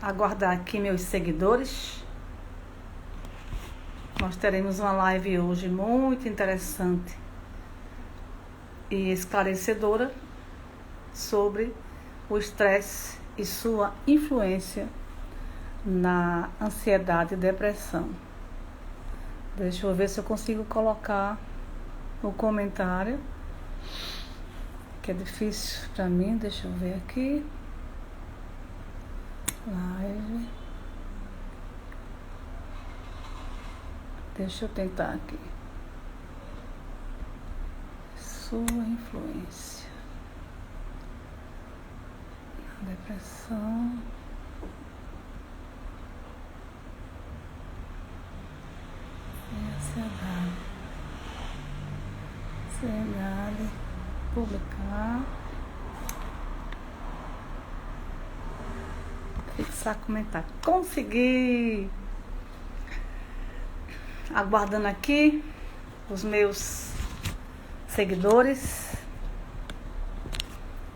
Aguardar aqui meus seguidores. Nós teremos uma live hoje muito interessante e esclarecedora sobre o estresse e sua influência na ansiedade e depressão. Deixa eu ver se eu consigo colocar o comentário, que é difícil para mim. Deixa eu ver aqui. Live. Deixa eu tentar aqui. Sua influência na depressão. Ansiedade. Publicar. Fixar comentário. Consegui! Aguardando aqui os meus seguidores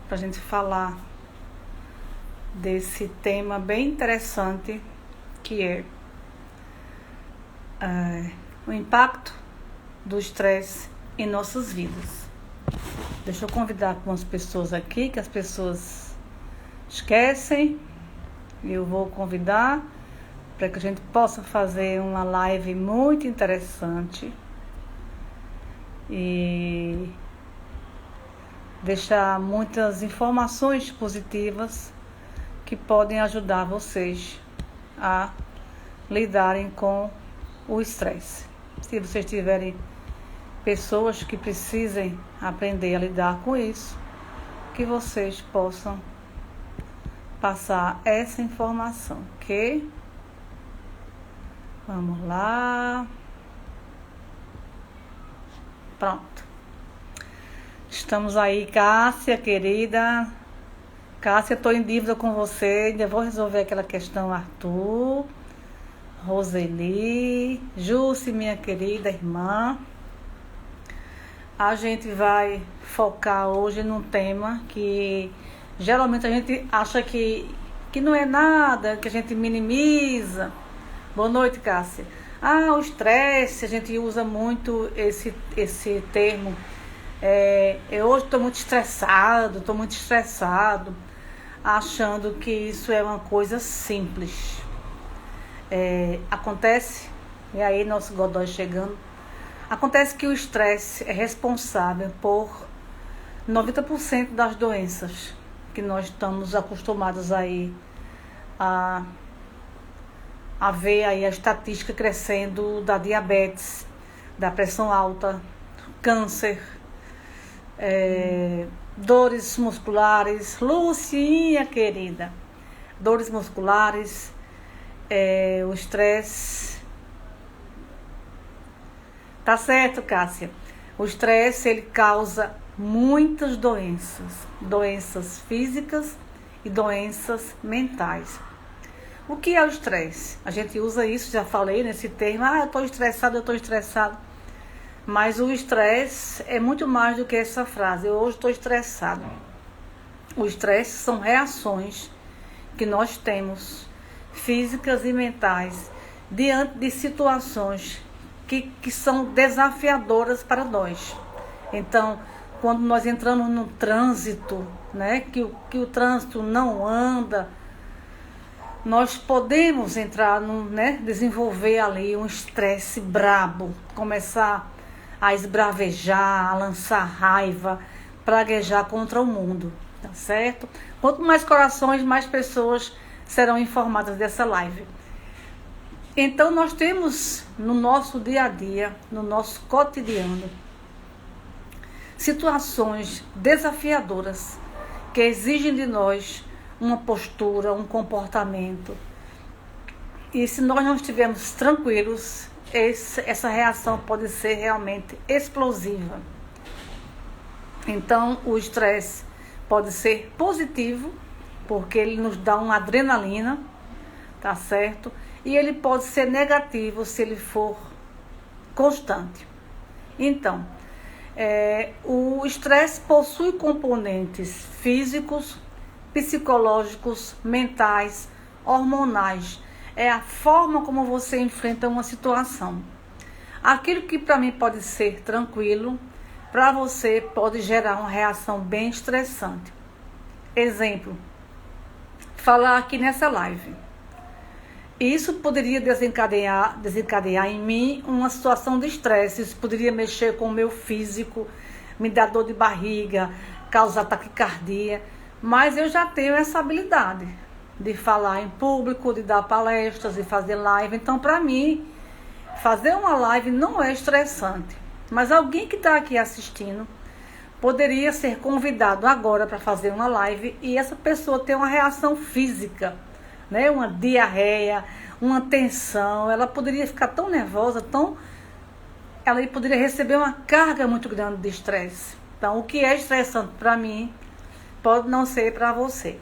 pra gente falar desse tema bem interessante que é o impacto do estresse em nossas vidas. Deixa eu convidar algumas pessoas aqui, que as pessoas esquecem. Eu vou convidar para que a gente possa fazer uma live muito interessante e deixar muitas informações positivas que podem ajudar vocês a lidarem com o estresse. Se vocês tiverem pessoas que precisem aprender a lidar com isso, que vocês possam passar essa informação, ok? Vamos lá. Pronto. Estamos aí, Cássia, querida. Cássia, estou em dívida com você. Ainda vou resolver aquela questão, Arthur. Roseli. Jússi, minha querida irmã. A gente vai focar hoje num tema que geralmente a gente acha que não é nada, que a gente minimiza. Boa noite, Cássia. O estresse, a gente usa muito esse termo. Hoje estou muito estressado, achando que isso é uma coisa simples. Acontece, e aí nosso Godói chegando, acontece que o estresse é responsável por 90% das doenças que nós estamos acostumados aí a ver aí a estatística crescendo da diabetes, da pressão alta, câncer, dores musculares, Lucinha querida, dores musculares, o estresse. Tá certo, Cássia? O estresse, ele causa muitas doenças físicas e doenças mentais. O que é o estresse? A gente usa isso, já falei nesse termo, eu estou estressado. Mas o estresse é muito mais do que essa frase, eu hoje estou estressado. O estresse são reações que nós temos, físicas e mentais, diante de situações que são desafiadoras para nós. Então, quando nós entramos no trânsito, né, que o trânsito não anda, nós podemos entrar, desenvolver ali um estresse brabo, começar a esbravejar, a lançar raiva, praguejar contra o mundo, tá certo? Quanto mais corações, mais pessoas serão informadas dessa live. Então nós temos no nosso dia a dia, no nosso cotidiano, situações desafiadoras que exigem de nós uma postura, um comportamento. E se nós não estivermos tranquilos, essa reação pode ser realmente explosiva. Então, o estresse pode ser positivo, porque ele nos dá uma adrenalina, tá certo? E ele pode ser negativo se ele for constante. Então, O estresse possui componentes físicos, psicológicos, mentais, hormonais. É a forma como você enfrenta uma situação. Aquilo que para mim pode ser tranquilo, para você pode gerar uma reação bem estressante. Exemplo, falar aqui nessa live. Isso poderia desencadear em mim uma situação de estresse. Isso poderia mexer com o meu físico, me dar dor de barriga, causar taquicardia. Mas eu já tenho essa habilidade de falar em público, de dar palestras, de fazer live. Então, para mim, fazer uma live não é estressante. Mas alguém que está aqui assistindo poderia ser convidado agora para fazer uma live e essa pessoa ter uma reação física, né? Uma diarreia, uma tensão. Ela poderia ficar tão nervosa, ela poderia receber uma carga muito grande de estresse. Então, o que é estressante para mim pode não ser para você.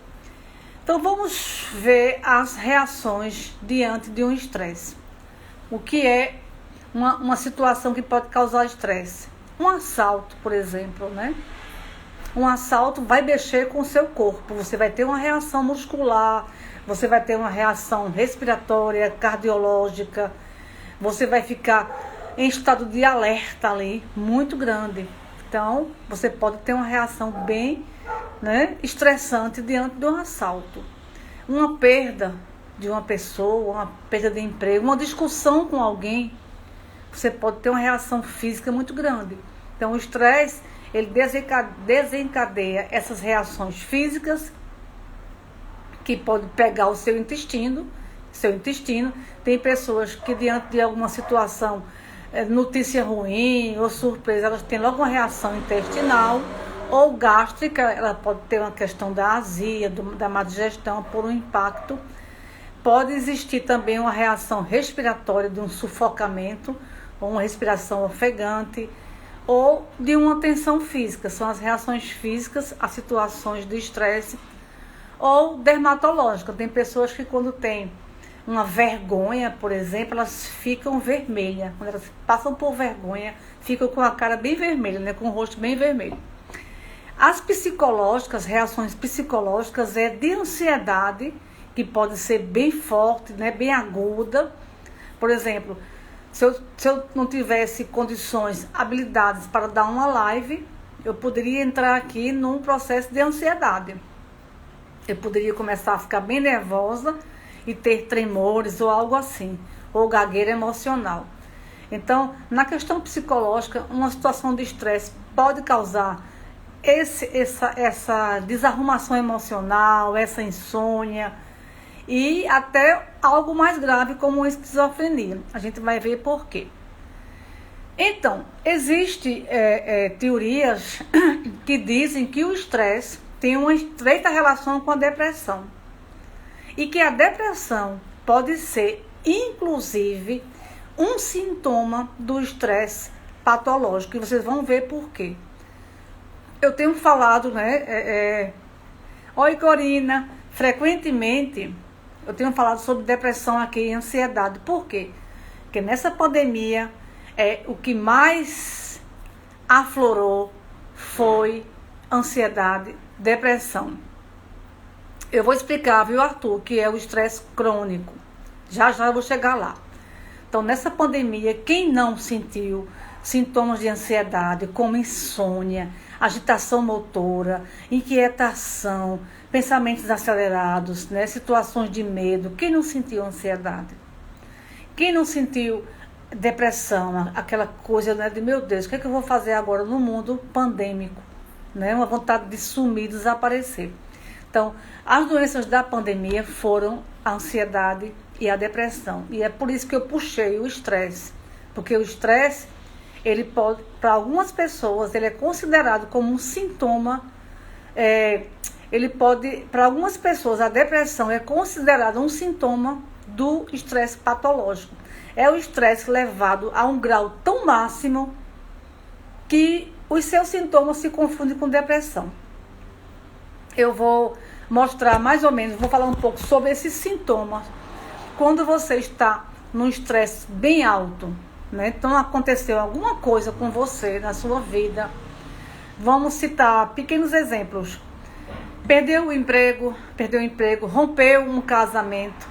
Então, vamos ver as reações diante de um estresse. O que é uma situação que pode causar estresse? Um assalto, por exemplo, né? Um assalto vai mexer com o seu corpo. Você vai ter uma reação muscular, você vai ter uma reação respiratória, cardiológica. Você vai ficar em estado de alerta ali, muito grande. Então, você pode ter uma reação bem, né, estressante diante de um assalto. Uma perda de uma pessoa, uma perda de emprego, uma discussão com alguém, você pode ter uma reação física muito grande. Então, o estresse, ele desencadeia essas reações físicas que pode pegar o seu intestino. Tem pessoas que diante de alguma situação, notícia ruim ou surpresa, elas têm logo uma reação intestinal ou gástrica. Ela pode ter uma questão da azia, da má digestão por um impacto. Pode existir também uma reação respiratória de um sufocamento, ou uma respiração ofegante, ou de uma tensão física. São as reações físicas a situações de estresse. Ou dermatológica. Tem pessoas que quando tem uma vergonha, por exemplo, elas ficam vermelhas. Quando elas passam por vergonha, ficam com a cara bem vermelha, né? Com o rosto bem vermelho. As psicológicas, reações psicológicas é de ansiedade, que pode ser bem forte, né? Bem aguda. Por exemplo, se eu não tivesse condições, habilidades para dar uma live, eu poderia entrar aqui num processo de ansiedade. Eu poderia começar a ficar bem nervosa e ter tremores ou algo assim, ou gagueira emocional. Então, na questão psicológica, uma situação de estresse pode causar essa desarrumação emocional, essa insônia e até algo mais grave como a esquizofrenia. A gente vai ver por quê. Então, existem teorias que dizem que o estresse tem uma estreita relação com a depressão. E que a depressão pode ser, inclusive, um sintoma do estresse patológico. E vocês vão ver por quê. Eu tenho falado, né? Oi, Corina. Frequentemente, eu tenho falado sobre depressão aqui e ansiedade. Por quê? Porque nessa pandemia, o que mais aflorou foi ansiedade, depressão. Eu vou explicar, viu, Arthur, que é o estresse crônico. Já eu vou chegar lá. Então, nessa pandemia, quem não sentiu sintomas de ansiedade, como insônia, agitação motora, inquietação, pensamentos acelerados, né, situações de medo, quem não sentiu ansiedade? Quem não sentiu depressão, aquela coisa, né, de meu Deus, o que é que eu vou fazer agora no mundo pandêmico? Né, uma vontade de sumir, desaparecer. Então, as doenças da pandemia foram a ansiedade e a depressão. E é por isso que eu puxei o estresse. Porque o estresse, ele pode, para algumas pessoas, ele é considerado como um sintoma. Para algumas pessoas, a depressão é considerada um sintoma do estresse patológico. É o estresse levado a um grau tão máximo que os seus sintomas se confundem com depressão. Eu vou mostrar mais ou menos, vou falar um pouco sobre esses sintomas. Quando você está num estresse bem alto, né? Então aconteceu alguma coisa com você na sua vida. Vamos citar pequenos exemplos. Perdeu o emprego, rompeu um casamento,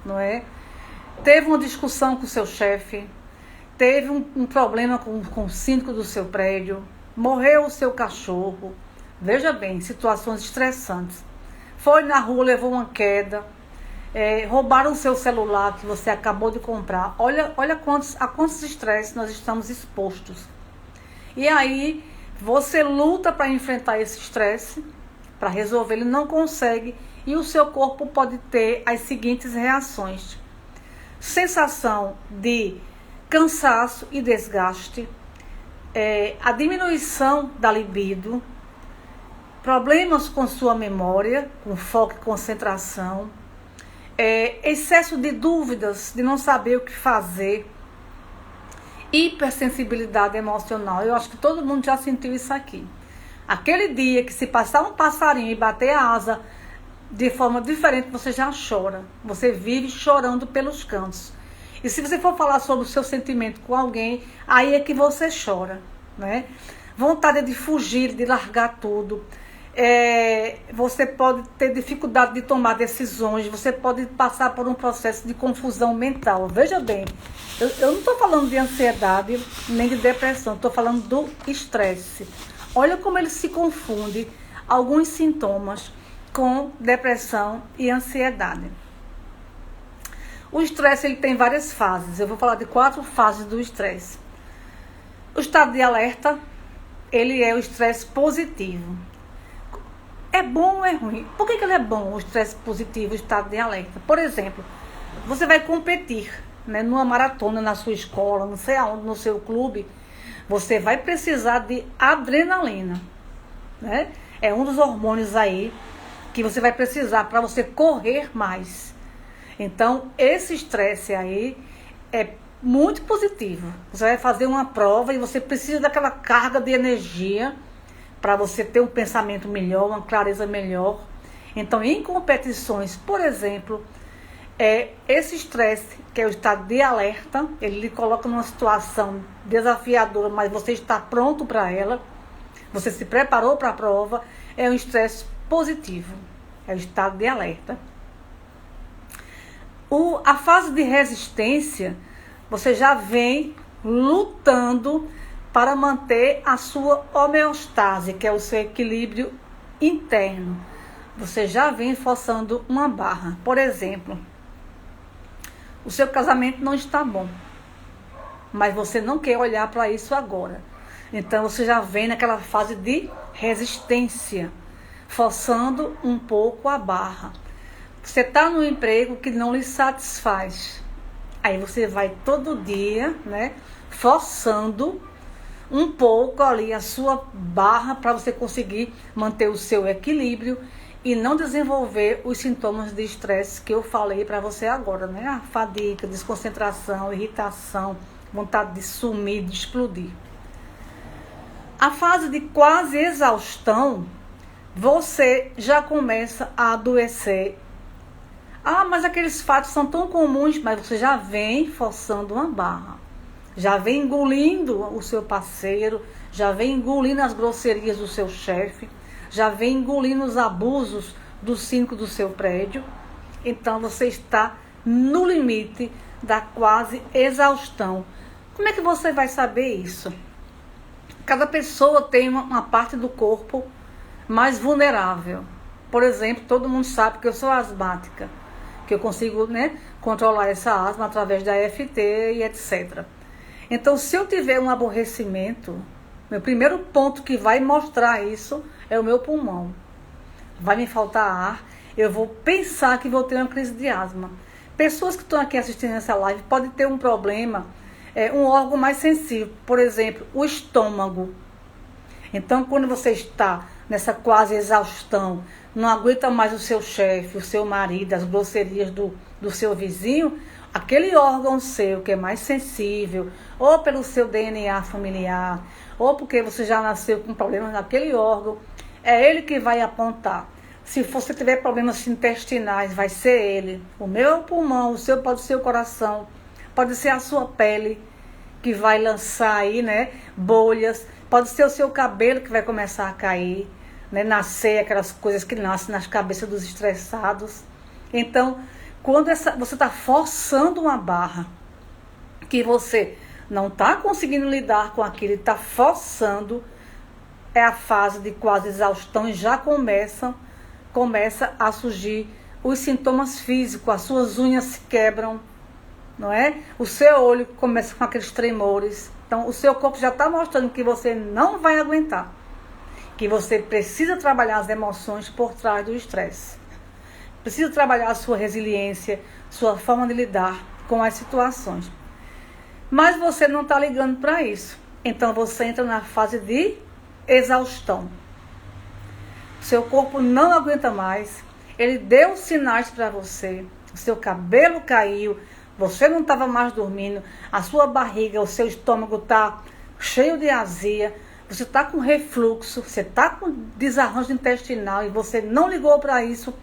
não é? Teve uma discussão com o seu chefe, teve um problema com o síndico do seu prédio, morreu o seu cachorro. Veja bem, situações estressantes. Foi na rua, levou uma queda, roubaram o seu celular que você acabou de comprar. Olha a quantos estresses nós estamos expostos. E aí, você luta para enfrentar esse estresse, para resolver, ele não consegue, e o seu corpo pode ter as seguintes reações: sensação de cansaço e desgaste, a diminuição da libido, problemas com sua memória, com foco e concentração, excesso de dúvidas, de não saber o que fazer, hipersensibilidade emocional. Eu acho que todo mundo já sentiu isso aqui. Aquele dia que se passar um passarinho e bater a asa de forma diferente, você já chora. Você vive chorando pelos cantos. E se você for falar sobre o seu sentimento com alguém, aí é que você chora, né? Vontade de fugir, de largar tudo. Você pode ter dificuldade de tomar decisões, você pode passar por um processo de confusão mental. Veja bem, eu não estou falando de ansiedade nem de depressão, estou falando do estresse. Olha como ele se confunde alguns sintomas com depressão e ansiedade. O estresse ele tem várias fases. Eu vou falar de 4 fases do estresse. O estado de alerta, ele é o estresse positivo. É bom ou é ruim? Por que ele é bom, o estresse positivo, o estado de alerta? Por exemplo, você vai competir, né, numa maratona na sua escola, não sei aonde, no seu clube, você vai precisar de adrenalina, né? É um dos hormônios aí que você vai precisar para você correr mais. Então, esse estresse aí é muito positivo. Você vai fazer uma prova e você precisa daquela carga de energia para você ter um pensamento melhor, uma clareza melhor. Então, em competições, por exemplo, esse estresse, que é o estado de alerta, ele lhe coloca numa situação desafiadora, mas você está pronto para ela, você se preparou para a prova, é um estresse positivo, é o estado de alerta. A fase de resistência, você já vem lutando para manter a sua homeostase, que é o seu equilíbrio interno. Você já vem forçando uma barra. Por exemplo, o seu casamento não está bom, mas você não quer olhar para isso agora. Então você já vem naquela fase de resistência, forçando um pouco a barra. Você está no emprego que não lhe satisfaz. Aí você vai todo dia, né, forçando um pouco ali a sua barra para você conseguir manter o seu equilíbrio e não desenvolver os sintomas de estresse que eu falei para você agora, né? A fadiga, desconcentração, irritação, vontade de sumir, de explodir. A fase de quase exaustão, você já começa a adoecer. Ah, mas aqueles fatos são tão comuns, mas você já vem forçando uma barra. Já vem engolindo o seu parceiro, já vem engolindo as grosserias do seu chefe, já vem engolindo os abusos do síndico do seu prédio. Então você está no limite da quase exaustão. Como é que você vai saber isso? Cada pessoa tem uma parte do corpo mais vulnerável. Por exemplo, todo mundo sabe que eu sou asmática, que eu consigo, né, controlar essa asma através da EFT e etc. Então, se eu tiver um aborrecimento, meu primeiro ponto que vai mostrar isso é o meu pulmão. Vai me faltar ar, eu vou pensar que vou ter uma crise de asma. Pessoas que estão aqui assistindo essa live podem ter um problema, um órgão mais sensível, por exemplo, o estômago. Então, quando você está nessa quase exaustão, não aguenta mais o seu chefe, o seu marido, as grosserias do seu vizinho, aquele órgão seu que é mais sensível, ou pelo seu DNA familiar, ou porque você já nasceu com problemas naquele órgão, é ele que vai apontar. Se você tiver problemas intestinais, vai ser ele. O meu é o pulmão, o seu pode ser o coração, pode ser a sua pele, que vai lançar aí, né, bolhas. Pode ser o seu cabelo que vai começar a cair, né, nascer aquelas coisas que nascem nas cabeças dos estressados. Então, quando você está forçando uma barra, que você não está conseguindo lidar com aquilo, está forçando, é a fase de quase exaustão e já começa a surgir os sintomas físicos, as suas unhas se quebram, não é? O seu olho começa com aqueles tremores. Então, o seu corpo já está mostrando que você não vai aguentar, que você precisa trabalhar as emoções por trás do estresse. Precisa trabalhar a sua resiliência, sua forma de lidar com as situações. Mas você não está ligando para isso. Então, você entra na fase de exaustão. Seu corpo não aguenta mais. Ele deu sinais para você. O seu cabelo caiu. Você não estava mais dormindo. A sua barriga, o seu estômago está cheio de azia. Você está com refluxo. Você está com desarranjo intestinal e você não ligou para isso.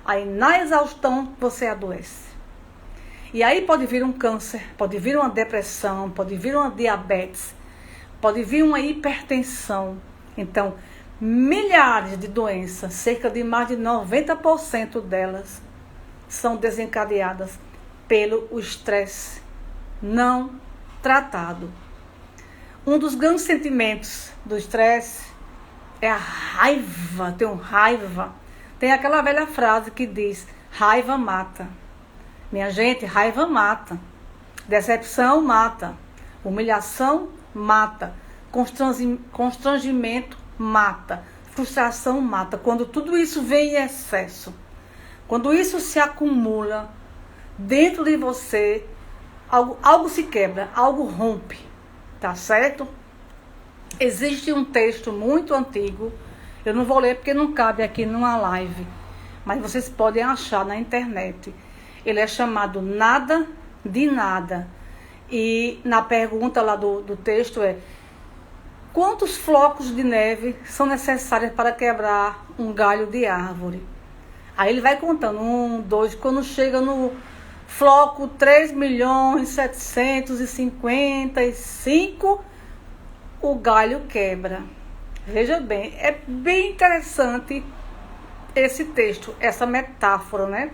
Aí, na exaustão, você adoece. E aí pode vir um câncer, pode vir uma depressão, pode vir uma diabetes, pode vir uma hipertensão. Então, milhares de doenças, cerca de mais de 90% delas, são desencadeadas pelo estresse não tratado. Um dos grandes sentimentos do estresse é a raiva. Tem aquela velha frase que diz: raiva mata. Minha gente, raiva mata. Decepção mata. Humilhação mata. Constrangimento mata. Frustração mata. Quando tudo isso vem em excesso, quando isso se acumula dentro de você, algo se quebra, algo rompe. Tá certo? Existe um texto muito antigo. Eu não vou ler porque não cabe aqui numa live, mas vocês podem achar na internet. Ele é chamado Nada de Nada. E na pergunta lá do texto é: quantos flocos de neve são necessários para quebrar um galho de árvore? Aí ele vai contando, 1, 2, quando chega no floco 3.755.000, o galho quebra. Veja bem, é bem interessante esse texto, essa metáfora, né?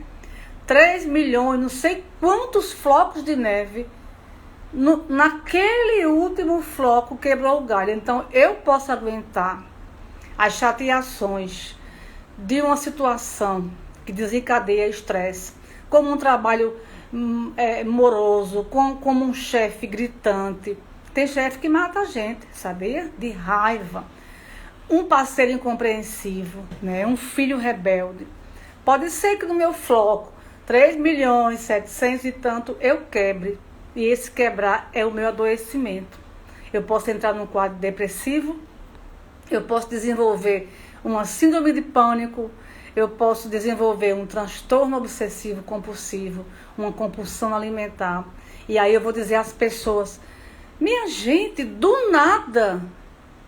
3 milhões, não sei quantos flocos de neve, naquele último floco quebrou o galho. Então, eu posso aguentar as chateações de uma situação que desencadeia estresse, como um trabalho moroso, como um chefe gritante. Tem chefe que mata a gente, sabia? De raiva. Um parceiro incompreensivo, né? Um filho rebelde. Pode ser que no meu floco 3.700.000 e tanto eu quebre. E esse quebrar é o meu adoecimento. Eu posso entrar num quadro depressivo, eu posso desenvolver uma síndrome de pânico, eu posso desenvolver um transtorno obsessivo compulsivo, uma compulsão alimentar. E aí eu vou dizer às pessoas: minha gente, do nada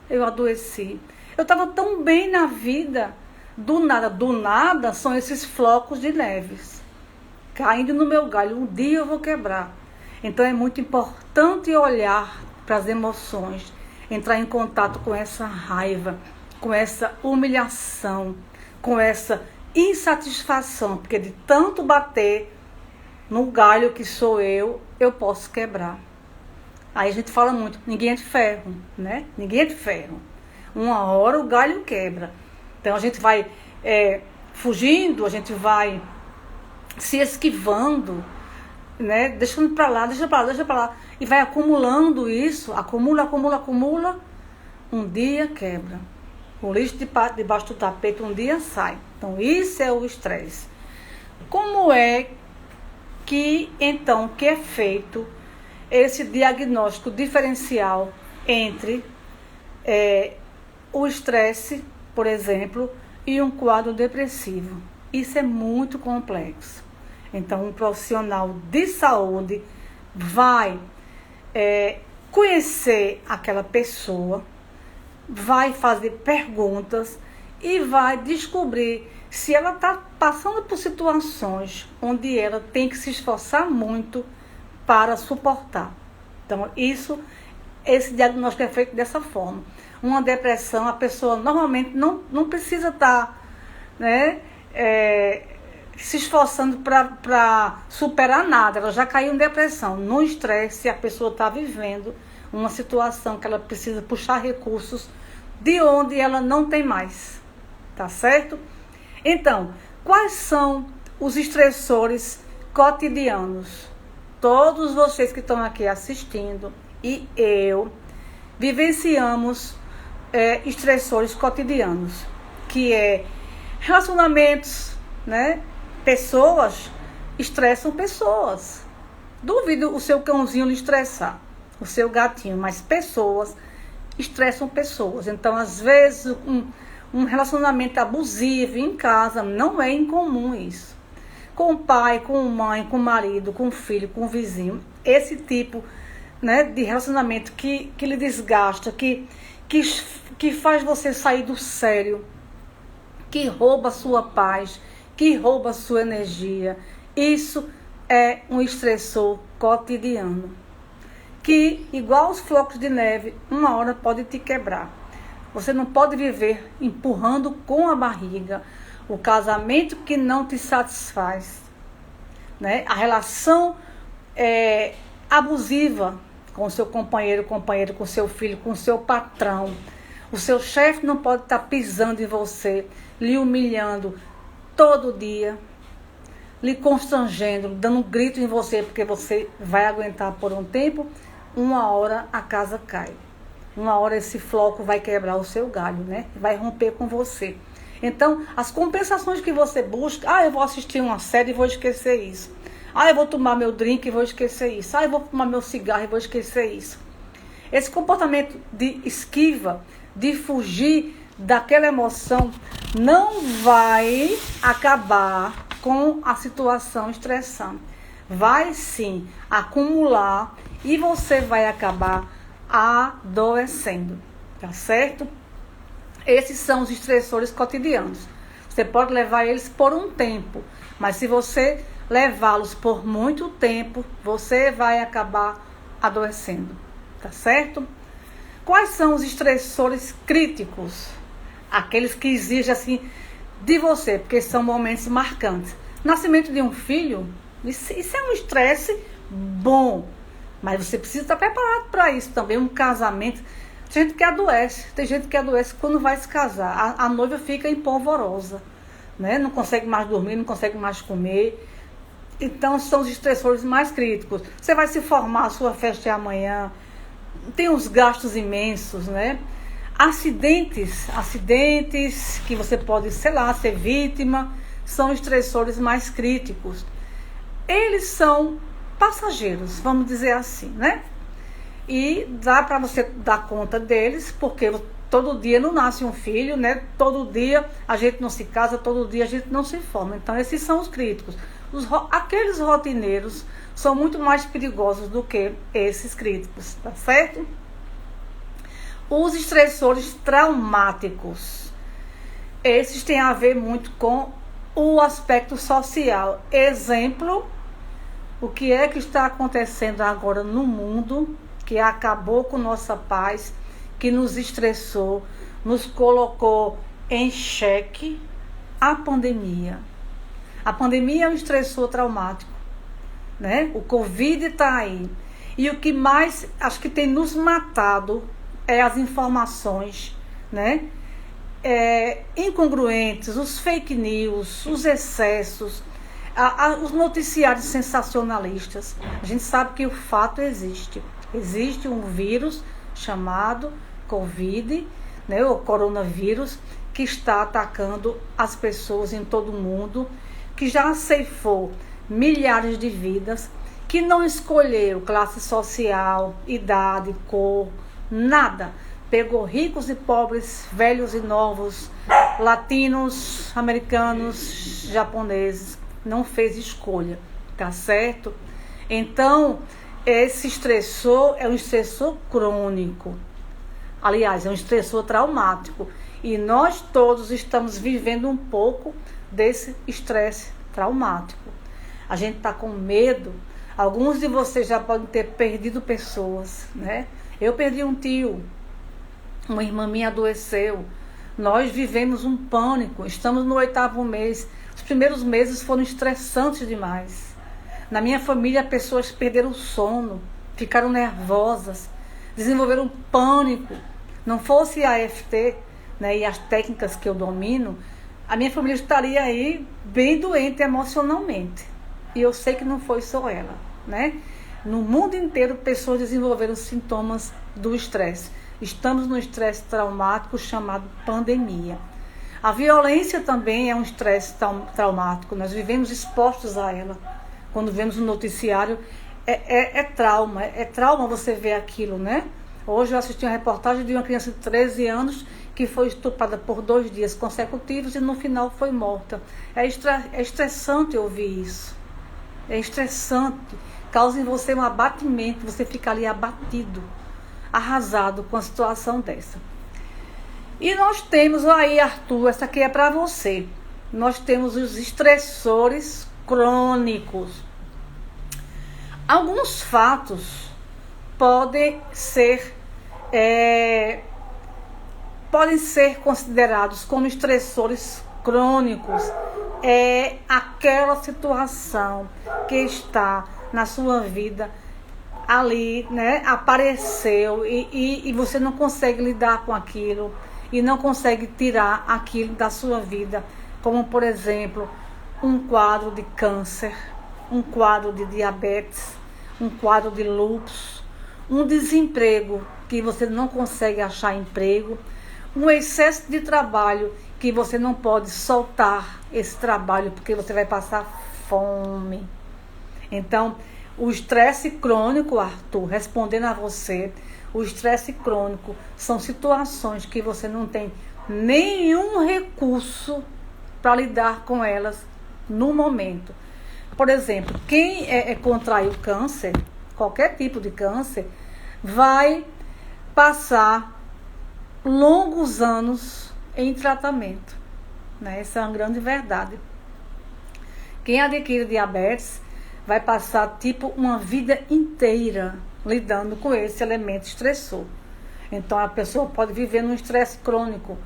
eu adoeci. Eu estava tão bem na vida. Do nada são esses flocos de neves caindo no meu galho. Um dia eu vou quebrar. Então é muito importante olhar para as emoções, entrar em contato com essa raiva, com essa humilhação, com essa insatisfação, porque de tanto bater no galho que sou eu posso quebrar. Aí a gente fala muito, ninguém é de ferro, né? Ninguém é de ferro. Uma hora o galho quebra. Então a gente vai fugindo, a gente vai se esquivando, né? Deixando para lá, deixa para lá. E vai acumulando isso, acumula. Um dia quebra. O lixo debaixo do tapete um dia sai. Então isso é o estresse. Como é que então que é feito esse diagnóstico diferencial entre o estresse, por exemplo, e um quadro depressivo? Isso é muito complexo. Então, um profissional de saúde vai conhecer aquela pessoa, vai fazer perguntas e vai descobrir se ela está passando por situações onde ela tem que se esforçar muito para suportar. Então, esse diagnóstico é feito dessa forma. Uma depressão, a pessoa normalmente não precisa estar, né, se esforçando para superar nada. Ela já caiu em depressão. No estresse, a pessoa está vivendo uma situação que ela precisa puxar recursos de onde ela não tem mais. Tá certo? Então, quais são os estressores cotidianos? Todos vocês que estão aqui assistindo e eu vivenciamos estressores cotidianos, que é relacionamentos, né? Pessoas estressam pessoas. Duvido o seu cãozinho lhe estressar, o seu gatinho, mas pessoas estressam pessoas. Então, às vezes, um relacionamento abusivo em casa não é incomum isso. Com o pai, com a mãe, com o marido, com o filho, com o vizinho. Esse tipo, né, de relacionamento que lhe desgasta, que faz você sair do sério, que rouba a sua paz, que rouba a sua energia. Isso é um estressor cotidiano, que, igual os flocos de neve, uma hora pode te quebrar. Você não pode viver empurrando com a barriga o casamento que não te satisfaz, né? A relação abusiva com o seu companheiro, com seu filho, com o seu patrão. O seu chefe não pode estar pisando em você, lhe humilhando todo dia, lhe constrangendo, dando um grito em você, porque você vai aguentar por um tempo. Uma hora a casa cai. Uma hora esse floco vai quebrar o seu galho, né? Vai romper com você. Então, as compensações que você busca, eu vou assistir uma série e vou esquecer isso. Eu vou tomar meu drink e vou esquecer isso. Eu vou fumar meu cigarro e vou esquecer isso. Esse comportamento de esquiva, de fugir daquela emoção, não vai acabar com a situação estressante. Vai sim acumular e você vai acabar adoecendo, tá certo? Esses são os estressores cotidianos. Você pode levar eles por um tempo, mas se você levá-los por muito tempo, você vai acabar adoecendo, tá certo? Quais são os estressores críticos? Aqueles que exigem assim de você, porque são momentos marcantes. Nascimento de um filho, isso é um estresse bom, mas você precisa estar preparado para isso também. Um casamento, tem gente que adoece quando vai se casar. A noiva fica empolvorosa, né? Não consegue mais dormir, não consegue mais comer. Então são os estressores mais críticos. Você vai se formar, a sua festa é amanhã, tem uns gastos imensos, né? Acidentes que você pode, ser vítima, são estressores mais críticos. Eles são passageiros, vamos dizer assim, né? E dá para você dar conta deles, porque todo dia não nasce um filho, né? Todo dia a gente não se casa, todo dia a gente não se forma. Então, esses são os críticos. Aqueles rotineiros são muito mais perigosos do que esses críticos, tá certo? Os estressores traumáticos. Esses têm a ver muito com o aspecto social. Exemplo, o que é que está acontecendo agora no mundo, que acabou com nossa paz, que nos estressou, nos colocou em xeque? A pandemia. A pandemia é um estressor traumático, né? O Covid está aí. E o que mais, acho que tem nos matado é as informações, né? Incongruentes, os fake news, os excessos, os noticiários sensacionalistas. A gente sabe que o fato existe. Existe um vírus chamado Covid, né, o coronavírus, que está atacando as pessoas em todo o mundo, que já ceifou milhares de vidas, que não escolheu classe social, idade, cor, nada. Pegou ricos e pobres, velhos e novos, latinos, americanos, japoneses. Não fez escolha, tá certo? Então, esse estressor é um estressor crônico. Aliás, é um estressor traumático. E nós todos estamos vivendo um pouco desse estresse traumático. A gente está com medo, Alguns de vocês já podem ter perdido pessoas, né? Eu perdi um tio, uma irmã minha adoeceu. Nós vivemos um pânico, estamos no 8º mês. Os primeiros meses foram estressantes demais. Na minha família, pessoas perderam o sono, ficaram nervosas, desenvolveram pânico. Não fosse a EFT, né, e as técnicas que eu domino, a minha família estaria aí bem doente emocionalmente. E eu sei que não foi só ela, né? No mundo inteiro, pessoas desenvolveram sintomas do estresse. Estamos no estresse traumático chamado pandemia. A violência também é um estresse traumático. Nós vivemos expostos a ela. Quando vemos no noticiário, é trauma. É trauma você ver aquilo, né? Hoje eu assisti uma reportagem de uma criança de 13 anos que foi estuprada por 2 dias consecutivos e no final foi morta. É estressante ouvir isso. É estressante. Causa em você um abatimento. Você fica ali abatido, arrasado com a situação dessa. E nós temos aí, Arthur, essa aqui é para você. Nós temos os estressores crônicos. Alguns fatos podem ser considerados como estressores crônicos. É aquela situação que está na sua vida ali, né, apareceu e você não consegue lidar com aquilo e não consegue tirar aquilo da sua vida, como por exemplo, um quadro de câncer, um quadro de diabetes, um quadro de lúpus, um desemprego que você não consegue achar emprego, um excesso de trabalho que você não pode soltar esse trabalho porque você vai passar fome. Então, o estresse crônico, Arthur, respondendo a você, o estresse crônico são situações que você não tem nenhum recurso para lidar com elas no momento. Por exemplo, quem contrai o câncer, qualquer tipo de câncer, vai passar longos anos em tratamento, né? Essa é uma grande verdade. Quem adquire diabetes vai passar tipo uma vida inteira lidando com esse elemento estressor. Então a pessoa pode viver num estresse crônico.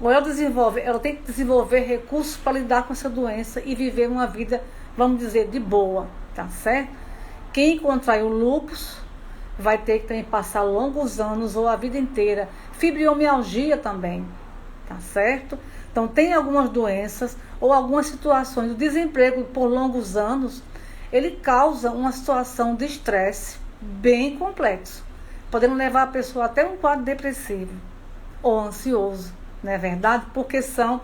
Ou ela tem que desenvolver recursos para lidar com essa doença e viver uma vida, vamos dizer, de boa, tá certo? Quem contrai o lúpus vai ter que também passar longos anos ou a vida inteira. Fibromialgia também, tá certo? Então tem algumas doenças ou algumas situações. O desemprego por longos anos, ele causa uma situação de estresse bem complexo, podendo levar a pessoa até um quadro depressivo ou ansioso, não é verdade? Porque são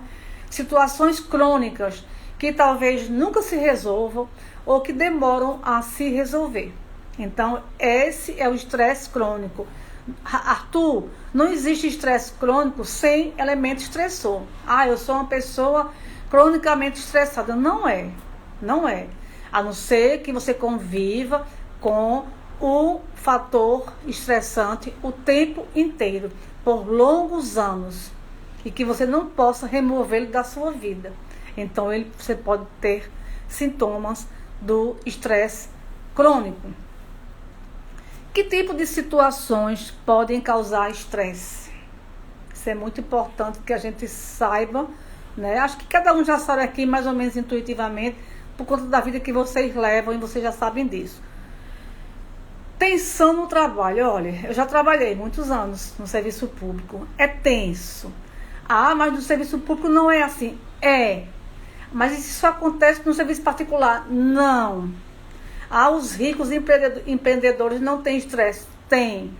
situações crônicas que talvez nunca se resolvam ou que demoram a se resolver. Então, esse é o estresse crônico. Arthur, não existe estresse crônico sem elemento estressor. Eu sou uma pessoa cronicamente estressada. Não é. A não ser que você conviva com o fator estressante o tempo inteiro, por longos anos, e que você não possa removê-lo da sua vida. Então, você pode ter sintomas do estresse crônico. Que tipo de situações podem causar estresse? Isso é muito importante que a gente saiba, né? Acho que cada um já sabe aqui, mais ou menos intuitivamente, por conta da vida que vocês levam e vocês já sabem disso. Tensão no trabalho. Olha, eu já trabalhei muitos anos no serviço público. É tenso. Mas no serviço público não é assim. Mas isso acontece no serviço particular? Não. Os ricos empreendedores não têm estresse? Tem.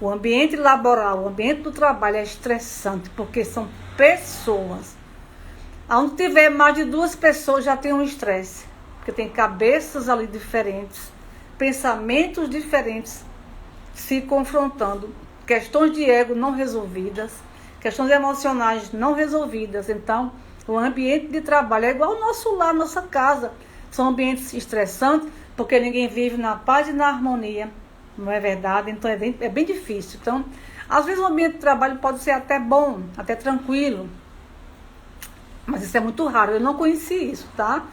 O ambiente laboral, o ambiente do trabalho é estressante, porque são pessoas. Onde tiver mais de 2 pessoas já tem um estresse, porque tem cabeças ali diferentes, pensamentos diferentes se confrontando, questões de ego não resolvidas, questões emocionais não resolvidas. Então, o ambiente de trabalho é igual ao nosso lar, nossa casa. São ambientes estressantes, porque ninguém vive na paz e na harmonia, não é verdade? Então é bem difícil. Então, às vezes o ambiente de trabalho pode ser até bom, até tranquilo, mas isso é muito raro. Eu não conheci isso, tá?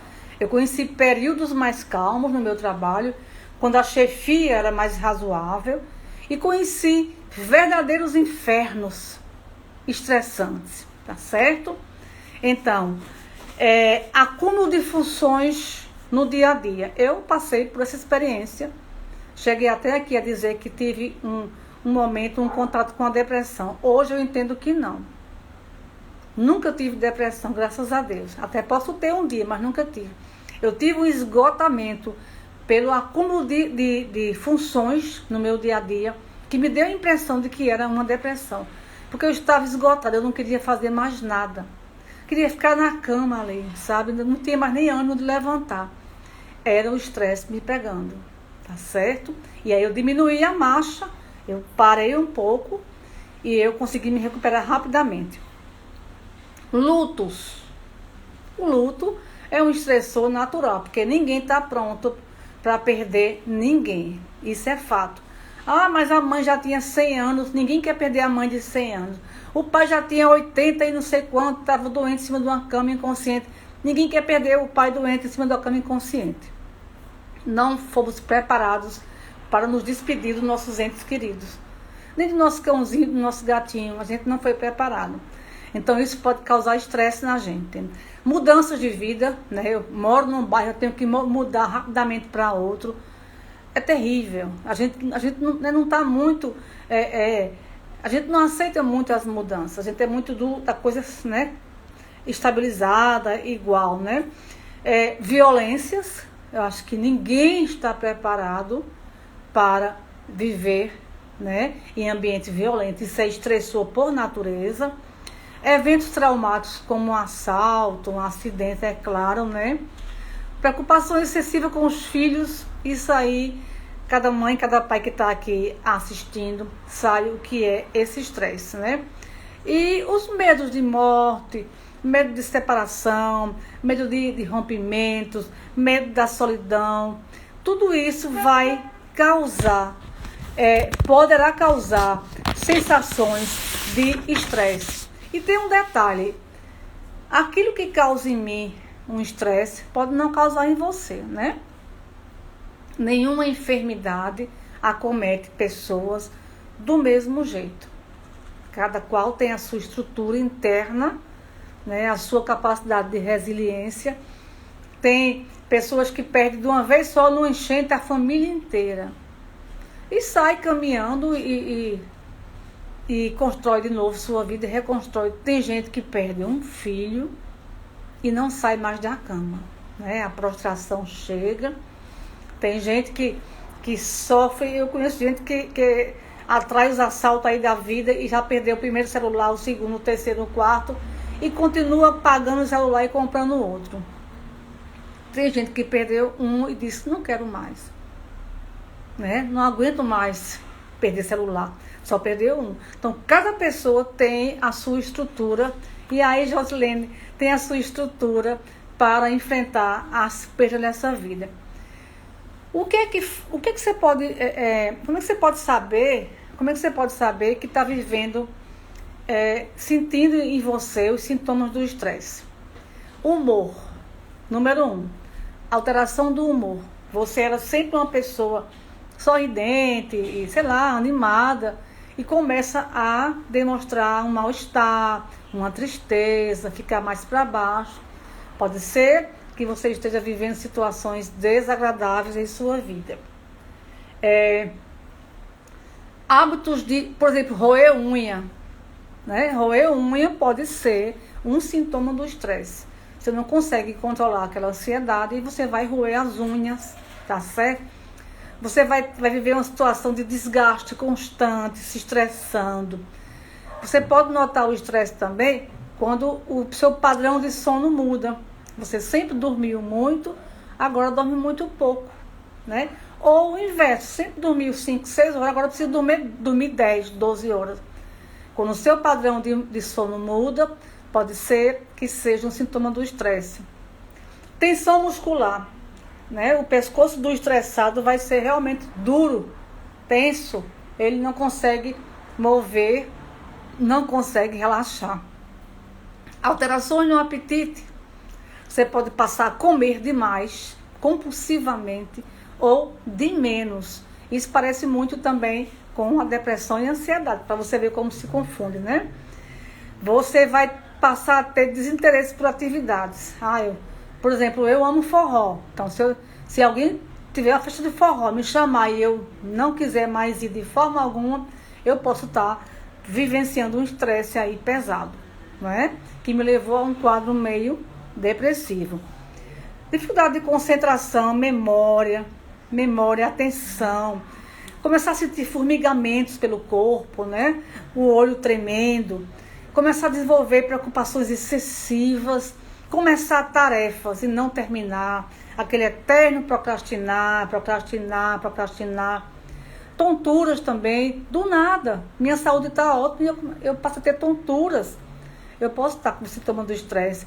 Eu conheci períodos mais calmos no meu trabalho, quando a chefia era mais razoável, e conheci verdadeiros infernos estressantes, tá certo? Então, acúmulo de funções no dia a dia. Eu passei por essa experiência, cheguei até aqui a dizer que tive um momento, um contato com a depressão. Hoje eu entendo que não. Nunca tive depressão, graças a Deus. Até posso ter um dia, mas nunca tive. Eu tive um esgotamento pelo acúmulo de funções no meu dia a dia, que me deu a impressão de que era uma depressão. Porque eu estava esgotada, eu não queria fazer mais nada. Queria ficar na cama ali, sabe? Não tinha mais nem ânimo de levantar. Era o estresse me pegando, tá certo? E aí eu diminuí a marcha, eu parei um pouco e eu consegui me recuperar rapidamente. Lutos. O luto é um estressor natural, porque ninguém está pronto para perder ninguém. Isso é fato. Ah, mas a mãe já tinha 100 anos, ninguém quer perder a mãe de 100 anos. O pai já tinha 80 e não sei quanto, estava doente em cima de uma cama inconsciente. Ninguém quer perder o pai doente em cima de uma cama inconsciente. Não fomos preparados para nos despedir dos nossos entes queridos. Nem do nosso cãozinho, do nosso gatinho, a gente não foi preparado. Então isso pode causar estresse na gente. Mudanças de vida, né? Eu moro num bairro, eu tenho que mudar rapidamente para outro. É terrível. A gente não está muito... a gente não aceita muito as mudanças. A gente é muito da coisa, né, estabilizada, igual, né? Violências. Eu acho que ninguém está preparado para viver, né, em ambiente violento. Isso é estressor por natureza. Eventos traumáticos como um assalto, um acidente, é claro, né? Preocupação excessiva com os filhos, isso aí, cada mãe, cada pai que está aqui assistindo sabe o que é esse estresse, né? E os medos de morte, medo de separação, medo de rompimentos, medo da solidão, tudo isso vai causar, poderá causar sensações de estresse. E tem um detalhe, aquilo que causa em mim um estresse pode não causar em você, né? Nenhuma enfermidade acomete pessoas do mesmo jeito. Cada qual tem a sua estrutura interna, né? A sua capacidade de resiliência. Tem pessoas que perdem de uma vez só no enchente a família inteira. E sai caminhando e constrói de novo sua vida e reconstrói. Tem gente que perde um filho e não sai mais da cama, né? A prostração chega. Tem gente que sofre, eu conheço gente que atrai os assaltos aí da vida e já perdeu o primeiro celular, o segundo, o terceiro, o quarto e continua pagando o celular e comprando outro. Tem gente que perdeu um e disse, não quero mais, né? Não aguento mais perder celular. Só perdeu um. Então, cada pessoa tem a sua estrutura. E aí, Josilene, tem a sua estrutura para enfrentar as perdas dessa vida. O que é que você pode... como é que você pode saber... Como é que você pode saber que está vivendo... sentindo em você os sintomas do estresse? Humor. Número 1. Alteração do humor. Você era sempre uma pessoa sorridente, e, sei lá, animada... E começa a demonstrar um mal-estar, uma tristeza, ficar mais para baixo. Pode ser que você esteja vivendo situações desagradáveis em sua vida. Hábitos de, por exemplo, roer unha. Né? Roer unha pode ser um sintoma do estresse. Você não consegue controlar aquela ansiedade e você vai roer as unhas, tá certo? Você vai viver uma situação de desgaste constante, se estressando. Você pode notar o estresse também quando o seu padrão de sono muda. Você sempre dormiu muito, agora dorme muito pouco, né? Ou o inverso, sempre dormiu 5, 6 horas, agora precisa dormir 10, 12 horas. Quando o seu padrão de sono muda, pode ser que seja um sintoma do estresse. Tensão muscular. Né? O pescoço do estressado vai ser realmente duro, tenso, ele não consegue mover, não consegue relaxar. Alterações no apetite, Você pode passar a comer demais, compulsivamente, ou de menos. Isso parece muito também com a depressão e a ansiedade, para você ver como se confunde, né? Você vai passar a ter desinteresse por atividades. Por exemplo, eu amo forró. Então, se alguém tiver uma festa de forró, me chamar e eu não quiser mais ir de forma alguma, eu posso estar vivenciando um estresse aí pesado, não é? Que me levou a um quadro meio depressivo. Dificuldade de concentração, memória, atenção. Começar a sentir formigamentos pelo corpo, né? O olho tremendo. Começar a desenvolver preocupações excessivas. Começar tarefas e não terminar. Aquele eterno procrastinar. Tonturas também, do nada. Minha saúde está ótima e eu passo a ter tonturas. Eu posso estar com sintoma do estresse.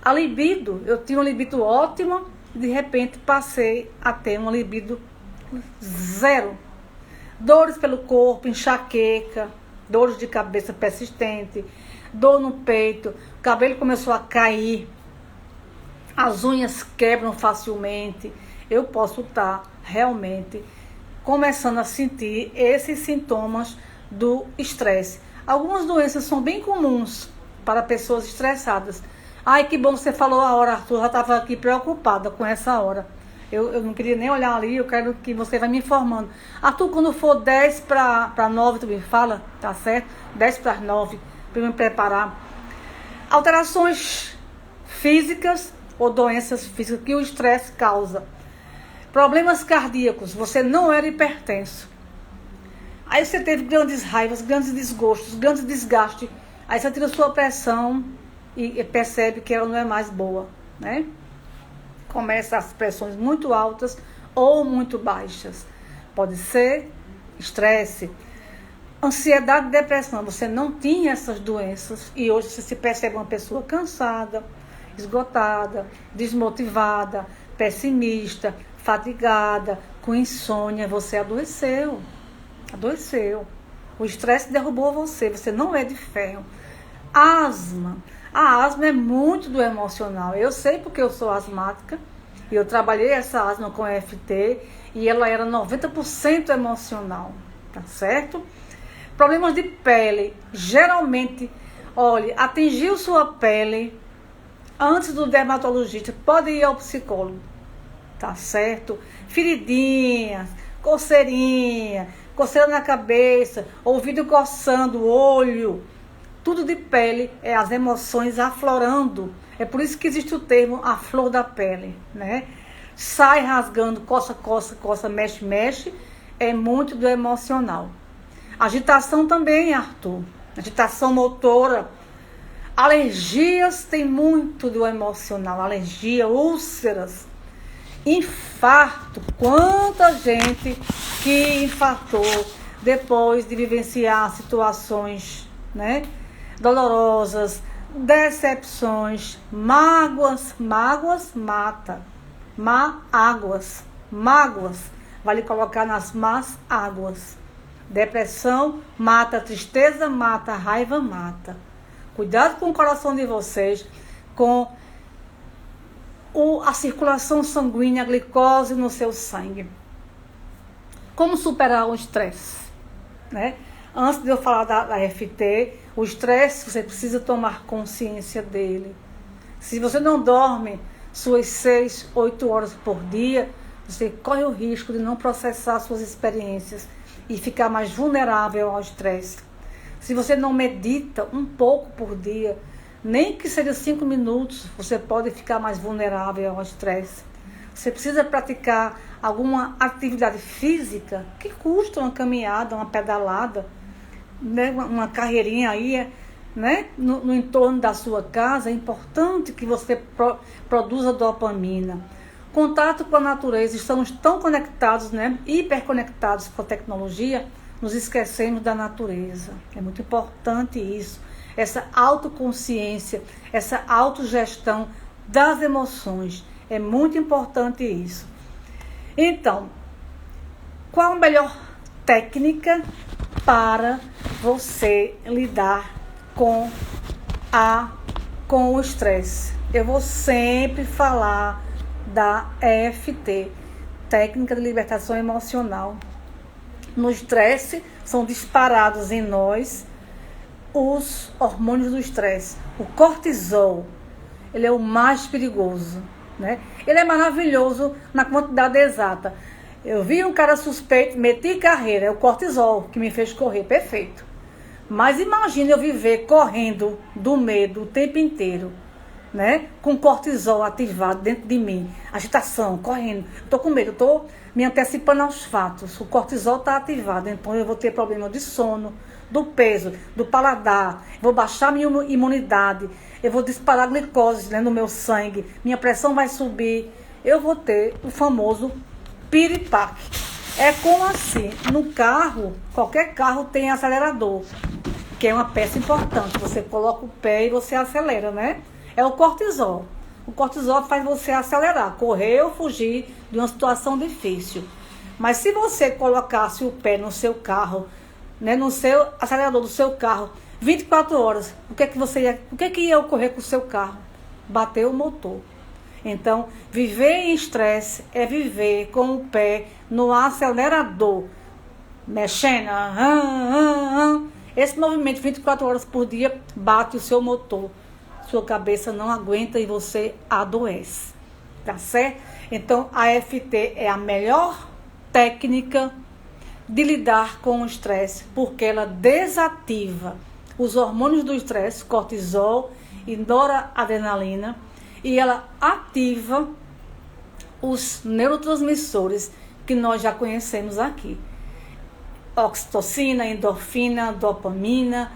A libido, eu tinha uma libido ótima, de repente passei a ter uma libido zero. Dores pelo corpo, enxaqueca, dores de cabeça persistente, dor no peito, o cabelo começou a cair, as unhas quebram facilmente. Eu posso estar realmente começando a sentir esses sintomas do estresse. Algumas doenças são bem comuns para pessoas estressadas. Ai, que bom que você falou a hora, Arthur. Eu já estava aqui preocupada com essa hora. Eu não queria nem olhar ali, eu quero que você vá me informando. Arthur, quando for 10 para 9, tu me fala, tá certo? 10 para 9, para eu me preparar. Alterações físicas ou doenças físicas que o estresse causa. Problemas cardíacos, você não era hipertenso. Aí você teve grandes raivas, grandes desgostos, grandes desgastes. Aí você tira sua pressão e percebe que ela não é mais boa, né? Começa as pressões muito altas ou muito baixas. Pode ser estresse, ansiedade e depressão. Você não tinha essas doenças e hoje você se percebe uma pessoa cansada, esgotada, desmotivada, pessimista, fatigada, com insônia. Você adoeceu. O estresse derrubou você não é de ferro. Asma. A asma é muito do emocional. Eu sei porque eu sou asmática e eu trabalhei essa asma com EFT e ela era 90% emocional, tá certo? Problemas de pele. Geralmente, olha, atingiu sua pele antes do dermatologista, pode ir ao psicólogo, tá certo? Feridinhas, coceira na cabeça, ouvido coçando, olho, tudo de pele, é as emoções aflorando. É por isso que existe o termo a flor da pele, né? Sai rasgando, coça, mexe, é muito do emocional. Agitação também, Arthur. Agitação motora. Alergias tem muito do emocional. Alergia, úlceras, infarto. Quanta gente que infartou depois de vivenciar situações, né, dolorosas, decepções, mágoas mata. Mágoas, vale colocar nas más águas. Depressão mata, tristeza mata, raiva mata. Cuidado com o coração de vocês, com a circulação sanguínea, a glicose no seu sangue. Como superar o estresse, né? Antes de eu falar da FT, o estresse, você precisa tomar consciência dele. Se você não dorme suas 6, 8 horas por dia, você corre o risco de não processar suas experiências e ficar mais vulnerável ao estresse. Se você não medita um pouco por dia, nem que seja 5 minutos, você pode ficar mais vulnerável ao estresse. Você precisa praticar alguma atividade física que custa uma caminhada, uma pedalada, né? Uma carreirinha aí, né? No entorno da sua casa. É importante que você produza dopamina. Contato com a natureza. Estamos tão conectados, né? Hiperconectados com a tecnologia, nos esquecemos da natureza. É muito importante isso. Essa autoconsciência, essa autogestão das emoções. É muito importante isso. Então, qual a melhor técnica para você lidar com o estresse? eu vou sempre falar da EFT, Técnica de Libertação Emocional. No estresse, são disparados em nós os hormônios do estresse. O cortisol, ele é o mais perigoso, né? Ele é maravilhoso na quantidade exata. Eu vi um cara suspeito, meti carreira, é o cortisol que me fez correr, perfeito. Mas imagine eu viver correndo do medo o tempo inteiro, né? Com cortisol ativado dentro de mim, agitação, correndo. Estou com medo, estou me antecipando aos fatos. O cortisol está ativado, então eu vou ter problema de sono, do peso, do paladar, vou baixar minha imunidade, eu vou disparar glicose, né, no meu sangue, minha pressão vai subir, eu vou ter o famoso piripaque. É como assim, no carro, qualquer carro tem acelerador, que é uma peça importante, você coloca o pé e você acelera, né? É o cortisol. O cortisol faz você acelerar, correr ou fugir de uma situação difícil. Mas se você colocasse o pé no seu carro, né, no seu acelerador do seu carro, 24 horas, o que ia ocorrer com o seu carro? Bater o motor. Então, viver em estresse é viver com o pé no acelerador, mexendo. Esse movimento 24 horas por dia bate o seu motor. Sua cabeça não aguenta e você adoece. Tá certo? Então, a EFT é a melhor técnica de lidar com o estresse, porque ela desativa os hormônios do estresse, cortisol e noradrenalina, e ela ativa os neurotransmissores que nós já conhecemos aqui. Oxitocina, endorfina, dopamina.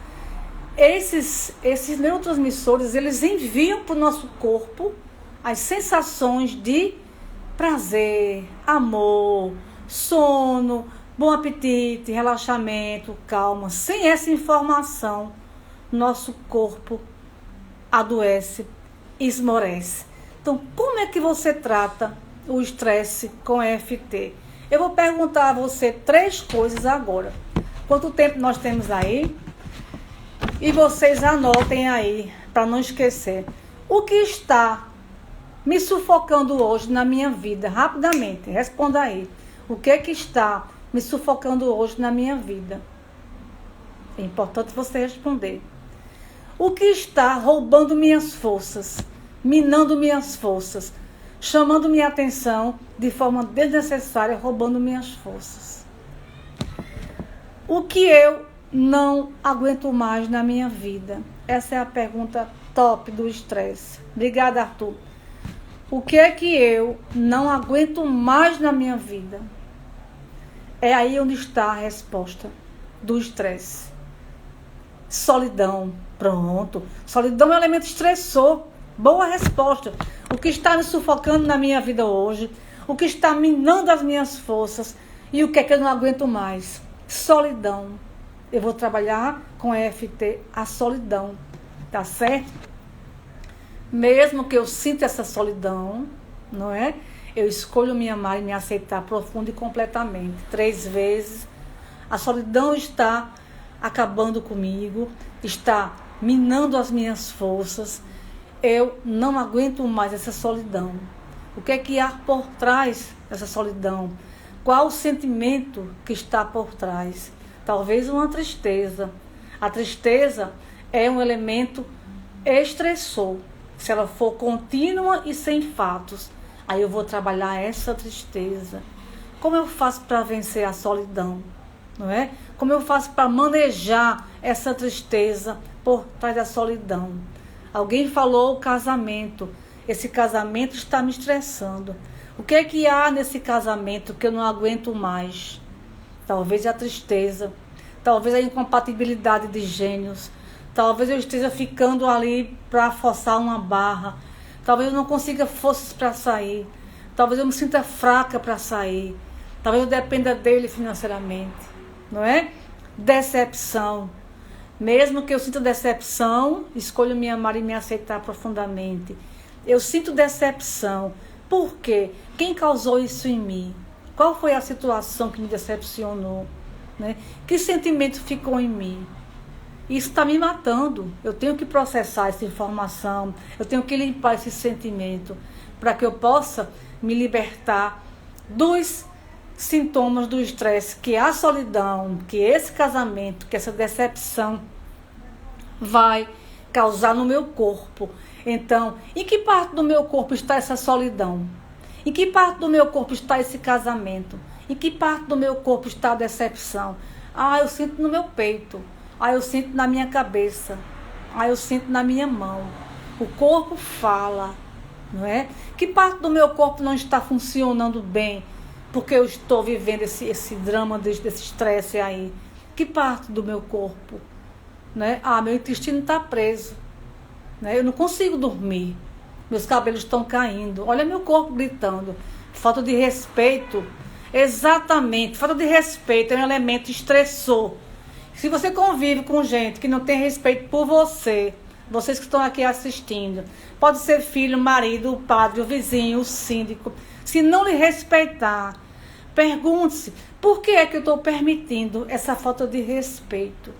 Esses neurotransmissores, eles enviam para o nosso corpo as sensações de prazer, amor, sono, bom apetite, relaxamento, calma. Sem essa informação, nosso corpo adoece, esmorece. Então, como é que você trata o estresse com EFT? Eu vou perguntar a você 3 coisas agora. Quanto tempo nós temos aí? E vocês anotem aí, para não esquecer. O que está me sufocando hoje na minha vida? Rapidamente, responda aí. O que está me sufocando hoje na minha vida? É importante você responder. O que está roubando minhas forças, minando minhas forças, chamando minha atenção de forma desnecessária, roubando minhas forças? O que eu não aguento mais na minha vida? Essa é a pergunta top do estresse. Obrigada, Arthur. O que é que eu não aguento mais na minha vida? É aí onde está a resposta do estresse. Solidão. Pronto. Solidão é um elemento estressor. Boa resposta. O que está me sufocando na minha vida hoje? O que está minando as minhas forças? E o que é que eu não aguento mais? Solidão. Eu vou trabalhar com EFT a solidão. Tá certo? Mesmo que eu sinta essa solidão, não é? Eu escolho me amar e me aceitar profunda e completamente. 3 vezes. A solidão está acabando comigo, está minando as minhas forças. Eu não aguento mais essa solidão. O que é que há por trás dessa solidão? Qual o sentimento que está por trás? Talvez uma tristeza. A tristeza é um elemento estressor. Se ela for contínua e sem fatos, aí eu vou trabalhar essa tristeza. Como eu faço para vencer a solidão? Não é? Como eu faço para manejar essa tristeza por trás da solidão? Alguém falou o casamento. Esse casamento está me estressando. O que é que há nesse casamento que eu não aguento mais? Talvez a tristeza. Talvez a incompatibilidade de gênios. Talvez eu esteja ficando ali para forçar uma barra. Talvez eu não consiga forças para sair. Talvez eu me sinta fraca para sair. Talvez eu dependa dele financeiramente. Não é? Decepção. Mesmo que eu sinta decepção, escolho me amar e me aceitar profundamente. Eu sinto decepção. Por quê? Quem causou isso em mim? Qual foi a situação que me decepcionou? Né? Que sentimento ficou em mim? Isso está me matando. Eu tenho que processar essa informação, eu tenho que limpar esse sentimento para que eu possa me libertar dos sintomas do estresse, que a solidão, que esse casamento, que essa decepção vai causar no meu corpo. Então, em que parte do meu corpo está essa solidão? Em que parte do meu corpo está esse casamento? Em que parte do meu corpo está a decepção? Ah, eu sinto no meu peito. Ah, eu sinto na minha cabeça. Ah, eu sinto na minha mão. O corpo fala, não é? Que parte do meu corpo não está funcionando bem porque eu estou vivendo esse drama desse estresse aí? Que parte do meu corpo? Né? Ah, meu intestino está preso. Né? Eu não consigo dormir. Meus cabelos estão caindo. Olha meu corpo gritando. Falta de respeito. Exatamente. Falta de respeito é um elemento estressor. Se você convive com gente que não tem respeito por você, vocês que estão aqui assistindo, pode ser filho, marido, o padre, o vizinho, o síndico. Se não lhe respeitar, pergunte-se, por que é que eu estou permitindo essa falta de respeito?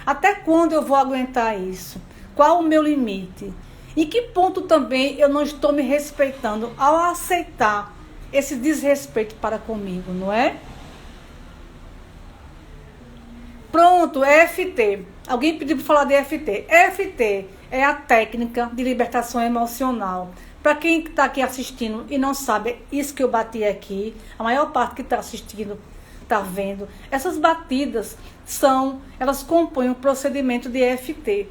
Até quando eu vou aguentar isso? Qual o meu limite? Em que ponto também eu não estou me respeitando ao aceitar esse desrespeito para comigo, não é? Pronto, EFT. Alguém pediu para falar de EFT. EFT é a técnica de libertação emocional. Para quem está aqui assistindo e não sabe, isso que eu bati aqui, a maior parte que está assistindo está vendo, essas batidas elas compõem um procedimento de EFT.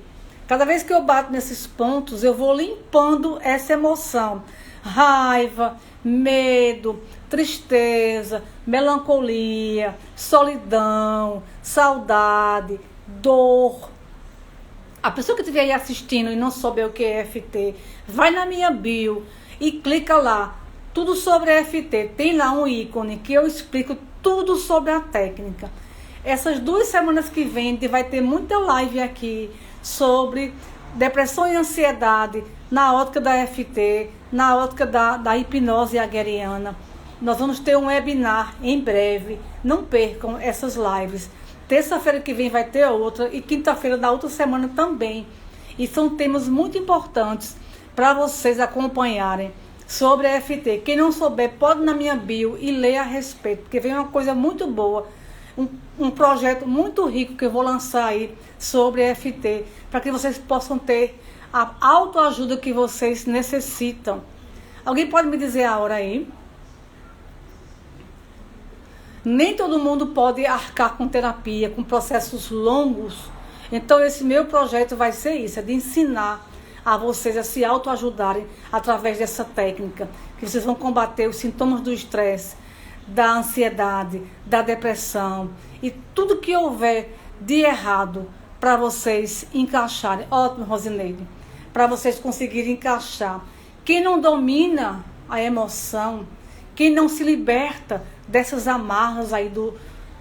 Cada vez que eu bato nesses pontos, eu vou limpando essa emoção. Raiva, medo, tristeza, melancolia, solidão, saudade, dor. A pessoa que estiver aí assistindo e não souber o que é EFT, vai na minha bio e clica lá. Tudo sobre EFT. Tem lá um ícone que eu explico tudo sobre a técnica. Essas 2 semanas que vem vai ter muita live aqui sobre depressão e ansiedade na ótica da EFT, na ótica da hipnose hegeliana. Nós vamos ter um webinar em breve. Não percam essas lives. Terça-feira que vem vai ter outra e quinta-feira da outra semana também. E são temas muito importantes para vocês acompanharem sobre a EFT. Quem não souber, pode ir na minha bio e ler a respeito, porque vem uma coisa muito boa, um projeto muito rico que eu vou lançar aí sobre a EFT, para que vocês possam ter a autoajuda que vocês necessitam. Alguém pode me dizer a hora aí? Nem todo mundo pode arcar com terapia, com processos longos. Então esse meu projeto vai ser isso, é de ensinar a vocês a se autoajudarem através dessa técnica, que vocês vão combater os sintomas do estresse, da ansiedade, da depressão e tudo que houver de errado para vocês encaixarem. Ótimo, Rosineide. Para vocês conseguirem encaixar. Quem não domina a emoção, quem não se liberta dessas amarras aí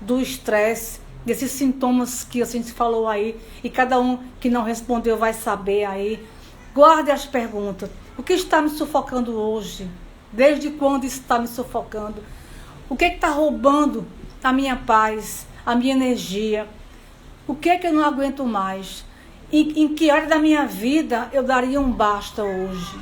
do estresse, desses sintomas que a gente falou aí, e cada um que não respondeu vai saber aí. Guarde as perguntas. O que está me sufocando hoje? Desde quando isso está me sufocando? O que está roubando a minha paz, a minha energia? O que é que eu não aguento mais? Em que área da minha vida eu daria um basta hoje?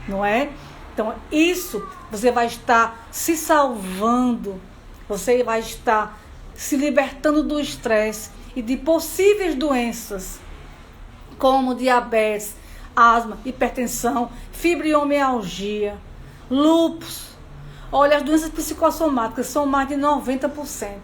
Não é? Então, isso você vai estar se salvando, você vai estar se libertando do estresse e de possíveis doenças, como diabetes, asma, hipertensão, fibromialgia, lúpus. Olha, as doenças psicossomáticas são mais de 90%.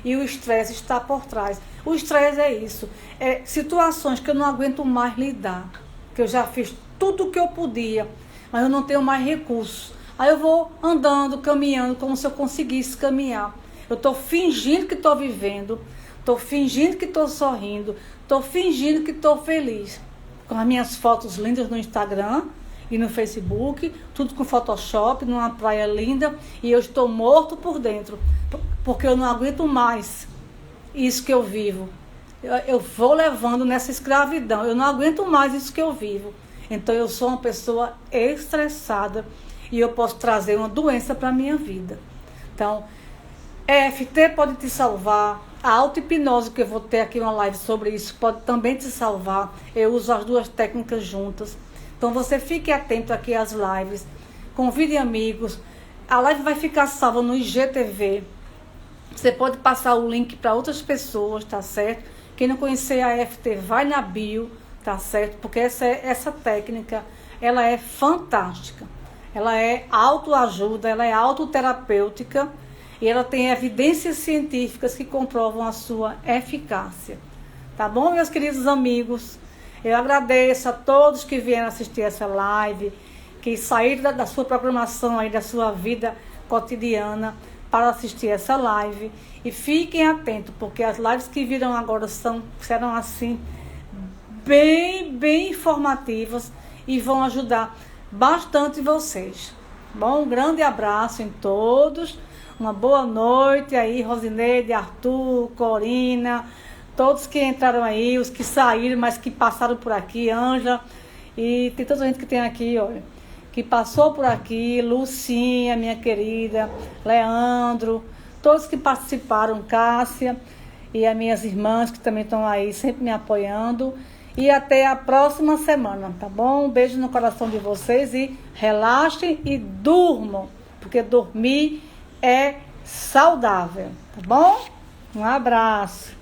E o estresse está por trás. O estresse é isso. É situações que eu não aguento mais lidar. Que eu já fiz tudo o que eu podia, mas eu não tenho mais recursos. Aí eu vou andando, caminhando, como se eu conseguisse caminhar. Eu estou fingindo que estou vivendo. Estou fingindo que estou sorrindo. Estou fingindo que estou feliz. Com as minhas fotos lindas no Instagram e no Facebook, tudo com Photoshop, numa praia linda, e eu estou morto por dentro, porque eu não aguento mais isso que eu vivo. Eu vou levando nessa escravidão, eu não aguento mais isso que eu vivo. Então eu sou uma pessoa estressada e eu posso trazer uma doença para a minha vida. Então, EFT pode te salvar, A auto-hipnose, que eu vou ter aqui uma live sobre isso, pode também te salvar. Eu uso as duas técnicas juntas. Então você fique atento aqui às lives. Convide amigos. A live vai ficar salva no IGTV. Você pode passar o link para outras pessoas, tá certo? Quem não conhecer a EFT, vai na bio, tá certo? Porque essa técnica, ela é fantástica. Ela é autoajuda, ela é autoterapêutica e ela tem evidências científicas que comprovam a sua eficácia. Tá bom, meus queridos amigos? Eu agradeço a todos que vieram assistir essa live, que saíram da sua programação aí, da sua vida cotidiana, para assistir essa live. E fiquem atentos, porque as lives que virão agora serão assim, bem informativas e vão ajudar bastante vocês. Bom, um grande abraço em todos. Uma boa noite aí, Rosineide, Arthur, Corina, todos que entraram aí, os que saíram, mas que passaram por aqui, Ângela, e tem tanta gente que tem aqui, olha, que passou por aqui, Lucinha, minha querida, Leandro, todos que participaram, Cássia e as minhas irmãs que também estão aí sempre me apoiando. E até a próxima semana, tá bom? Um beijo no coração de vocês e relaxem e durmam, porque dormir é saudável, tá bom? Um abraço.